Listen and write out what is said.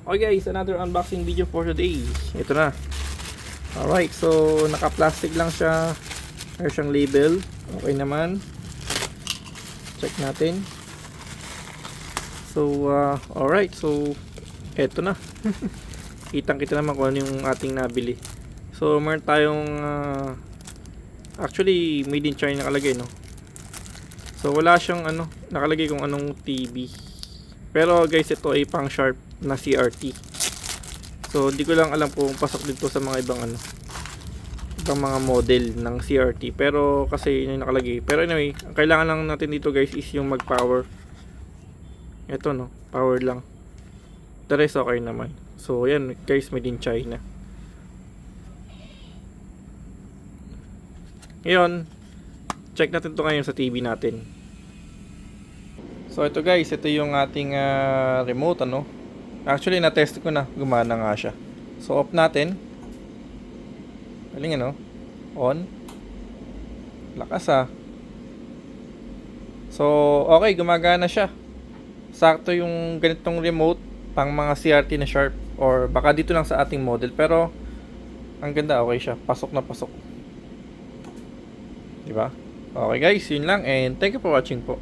Okay guys, another unboxing video for today. Ito na. Alright, so naka-plastic lang siya. Meron siyang label. Okay naman. Check natin. So, alright. So, eto na. Kitang-kita naman kung ano yung ating nabili. So, meron tayong actually, made in China nakalagay, no? So, wala siyang nakalagay kung anong TV. Pero guys, ito ay pang Sharp na CRT. So, hindi ko lang alam kung pasok dito sa mga ibang ibang mga model ng CRT. Pero kasi yun yung nakalagay. Pero anyway, ang kailangan lang natin dito guys is yung mag-power. Ito no, power lang. The rest okay naman. So, yan guys, made in China. Ngayon, check natin to ngayon sa TV natin. So, ito guys, ito yung ating remote, Actually, na-test ko na. Gumana nga siya. So, off natin. Galing, On. Lakas, So, okay. Gumagana siya. Sakto yung ganitong remote pang mga CRT na Sharp. Or baka dito lang sa ating model. Pero, ang ganda. Okay siya. Pasok na pasok. Diba? Okay guys, yun lang. And thank you for watching po.